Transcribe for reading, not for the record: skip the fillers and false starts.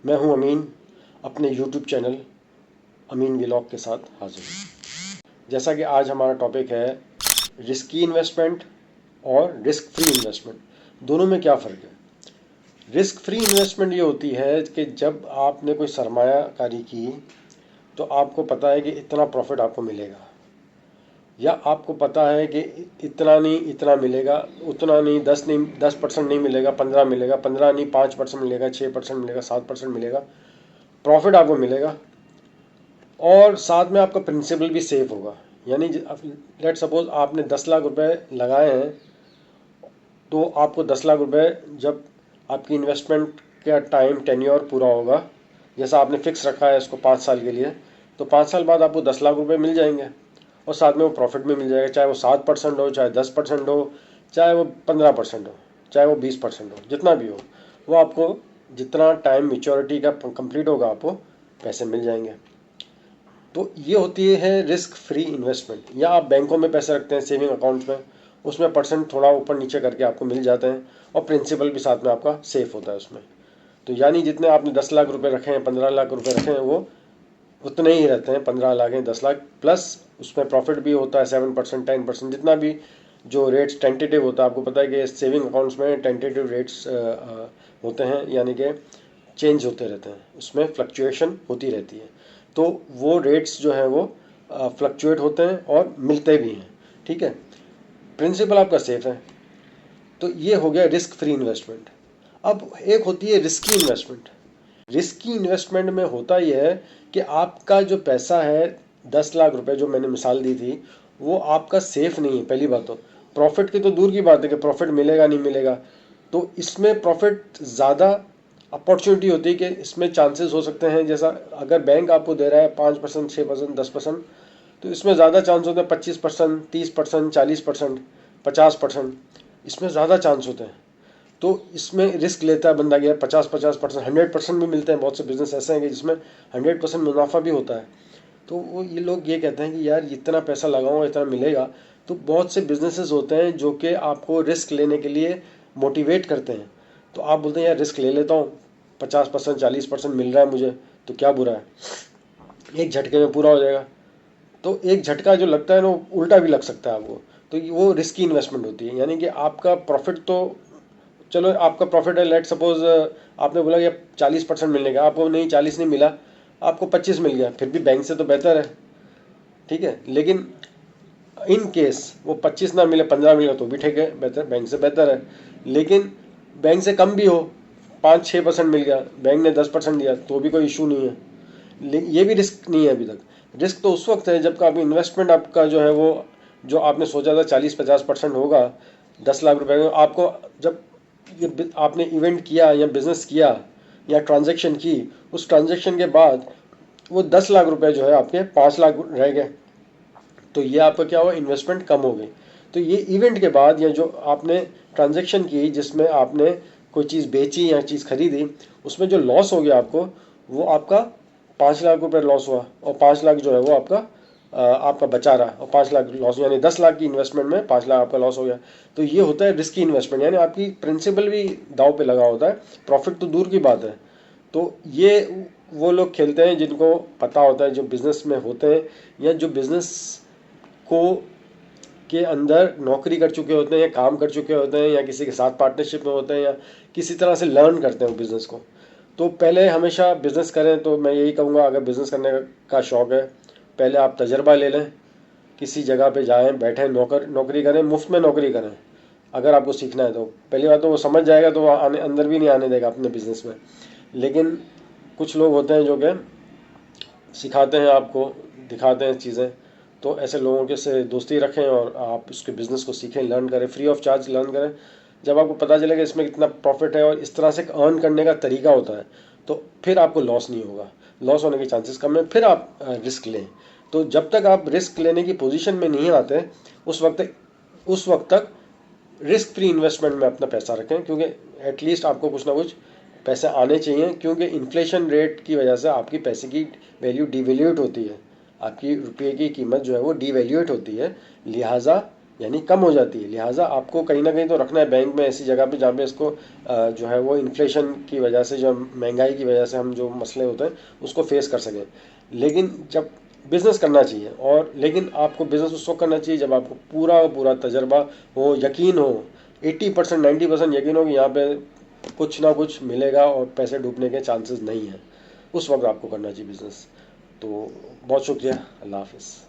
मैं हूं अमीन, अपने यूट्यूब चैनल अमीन व्लॉग के साथ हाजिर हूँ। जैसा कि आज हमारा टॉपिक है रिस्की इन्वेस्टमेंट और रिस्क फ्री इन्वेस्टमेंट, दोनों में क्या फ़र्क है। रिस्क फ्री इन्वेस्टमेंट ये होती है कि जब आपने कोई सरमायाकारी की तो आपको पता है कि इतना प्रॉफिट आपको मिलेगा, या आपको पता है कि इतना नहीं इतना मिलेगा, उतना नहीं 10% नहीं मिलेगा, 15 मिलेगा, 15 नहीं 5% मिलेगा, 6% मिलेगा, 7% मिलेगा, प्रॉफिट आपको मिलेगा और साथ में आपका प्रिंसिपल भी सेफ होगा। यानी लेट सपोज आपने 10 लाख रुपए लगाए हैं, तो आपको 10 लाख रुपए जब आपकी इन्वेस्टमेंट का टाइम टेन्योर पूरा होगा, जैसा आपने फिक्स रखा है इसको 5 साल के लिए, तो 5 साल बाद आपको 10 लाख रुपए मिल जाएंगे और साथ में वो प्रॉफिट भी मिल जाएगा, चाहे वो 7% हो, चाहे 10% हो, चाहे वो 15% हो, चाहे वो 20% हो, जितना भी हो, वो आपको जितना टाइम मेच्योरिटी का कंप्लीट होगा आपको पैसे मिल जाएंगे। तो ये होती है रिस्क फ्री इन्वेस्टमेंट। या आप बैंकों में पैसे रखते हैं सेविंग अकाउंट्स में, उसमें परसेंट थोड़ा ऊपर नीचे करके आपको मिल जाते हैं और प्रिंसिपल भी साथ में आपका सेफ होता है उसमें। तो यानी जितने आपने 10 लाख रुपए रखे हैं, 15 लाख रुपए रखे हैं, वो उतने ही रहते हैं, 15 लाख हैं, 10 लाख प्लस उसमें प्रॉफिट भी होता है 7%, 10%, जितना भी जो रेट्स टेंटेटिव होता है। आपको पता है कि सेविंग अकाउंट्स में टेंटेटिव रेट्स होते हैं, यानी कि चेंज होते रहते हैं, उसमें फ्लक्चुएशन होती रहती है। तो वो रेट्स जो है वो फ्लक्चुएट होते हैं और मिलते भी हैं, ठीक है। प्रिंसिपल आपका सेफ है। तो ये हो गया रिस्क फ्री इन्वेस्टमेंट। अब एक होती है रिस्की इन्वेस्टमेंट। रिस्की इन्वेस्टमेंट में होता यह है कि आपका जो पैसा है 10 लाख रुपए जो मैंने मिसाल दी थी, वो आपका सेफ नहीं है। पहली बात तो प्रॉफिट की तो दूर की बात है कि प्रॉफिट मिलेगा नहीं मिलेगा, तो इसमें प्रॉफिट ज़्यादा अपॉर्चुनिटी होती है कि इसमें चांसेस हो सकते हैं। जैसा अगर बैंक आपको दे रहा है 5%, 6%, 10%, तो इसमें ज़्यादा चांस होते हैं 25%, 30%, 40%, 50%, इसमें ज़्यादा चांस होते हैं। तो इसमें रिस्क लेता है बंदा कि यार 50% 100% भी मिलते हैं। बहुत से बिजनेस ऐसे हैं कि जिसमें 100% मुनाफा भी होता है। तो वो ये लोग ये कहते हैं कि यार इतना पैसा लगाऊंगा इतना मिलेगा। तो बहुत से बिजनेसेस होते हैं जो कि आपको रिस्क लेने के लिए मोटिवेट करते हैं। तो आप बोलते हैं यार रिस्क ले लेता हूँ, 50% 40% मिल रहा है मुझे, तो क्या बुरा है, एक झटके में पूरा हो जाएगा। तो एक झटका जो लगता है ना, उल्टा भी लग सकता है आपको। तो वो रिस्की इन्वेस्टमेंट होती है। यानी कि आपका प्रॉफिट तो चलो, आपका प्रॉफिट है, लेट सपोज आपने बोला कि 40% मिलने का, आपको नहीं 40 नहीं मिला, आपको 25 मिल गया, फिर भी बैंक से तो बेहतर है, ठीक है। लेकिन इन केस वो 25 ना मिले, 15 मिले, तो भी ठीक है, बेहतर, बैंक से बेहतर है। लेकिन बैंक से कम भी हो, 5-6% मिल गया, बैंक ने 10% दिया, तो भी कोई इशू नहीं है। लेकिन ये भी रिस्क नहीं है अभी तक। रिस्क तो उस वक्त है जब आप इन्वेस्टमेंट आपका जो है वो, जो आपने सोचा था 40-50% होगा 10 लाख रुपए में, आपको जब ये आपने इवेंट किया या बिजनेस किया या ट्रांजैक्शन की, उस ट्रांजैक्शन के बाद वो 10 लाख रुपए जो है आपके 5 लाख रह गए। तो ये आपका क्या हुआ, इन्वेस्टमेंट कम हो गई। तो ये इवेंट के बाद या जो आपने ट्रांजैक्शन की जिसमें आपने कोई चीज़ बेची या चीज़ खरीदी, उसमें जो लॉस हो गया आपको, वो आपका 5 लाख रुपए लॉस हुआ और 5 लाख जो है वो आपका बचा रहा, और 5 लाख लॉस, यानी 10 लाख की इन्वेस्टमेंट में 5 लाख आपका लॉस हो गया। तो ये होता है रिस्की इन्वेस्टमेंट, यानी आपकी प्रिंसिपल भी दाव पे लगा होता है, प्रॉफिट तो दूर की बात है। तो ये वो लोग खेलते हैं जिनको पता होता है, जो बिजनेस में होते हैं या जो बिजनेस को के अंदर नौकरी कर चुके होते हैं या काम कर चुके होते हैं या किसी के साथ पार्टनरशिप में होते हैं या किसी तरह से लर्न करते हैं बिज़नेस को। तो पहले हमेशा बिज़नेस करें तो मैं यही कहूँगा, अगर बिज़नेस करने का शौक़ है, पहले आप तजर्बा ले लें, किसी जगह पे जाएं, बैठें, नौकरी करें, मुफ्त में नौकरी करें। अगर आपको सीखना है तो पहली बात तो वो समझ जाएगा, तो वो अंदर भी नहीं आने देगा अपने बिज़नेस में। लेकिन कुछ लोग होते हैं जो कि सिखाते हैं आपको, दिखाते हैं चीज़ें। तो ऐसे लोगों के से दोस्ती रखें और आप उसके बिज़नेस को सीखें, लर्न करें, फ्री ऑफ चार्ज लर्न करें। जब आपको पता चलेगा इसमें कितना प्रॉफिट है और इस तरह से अर्न करने का तरीका होता है, तो फिर आपको लॉस नहीं होगा, लॉस होने के चांसेस कम है, फिर आप रिस्क लें। तो जब तक आप रिस्क लेने की पोजीशन में नहीं आते, उस वक्त तक रिस्क फ्री इन्वेस्टमेंट में अपना पैसा रखें, क्योंकि एटलीस्ट आपको कुछ ना कुछ पैसे आने चाहिए। क्योंकि इन्फ्लेशन रेट की वजह से आपकी पैसे की वैल्यू डिवैल्यूएट होती है, आपकी रुपये की कीमत जो है वो डिवैल्यूएट होती है। लिहाजा यानी कम हो जाती है। लिहाजा आपको कहीं ना कहीं तो रखना है बैंक में, ऐसी जगह पे जहाँ पे इसको जो है वो इन्फ्लेशन की वजह से, जो महंगाई की वजह से हम जो मसले होते हैं उसको फेस कर सकें। लेकिन जब बिज़नेस करना चाहिए, और लेकिन आपको बिज़नेस उस वक्त करना चाहिए जब आपको पूरा पूरा तजर्बा हो, यकीन हो, 80% 90% यकीन हो कि यहाँ पे कुछ ना कुछ मिलेगा और पैसे डूबने के चांसेस नहीं हैं। उस वक्त आपको करना चाहिए बिज़नेस। तो बहुत शुक्रिया, अल्लाह हाफिज़।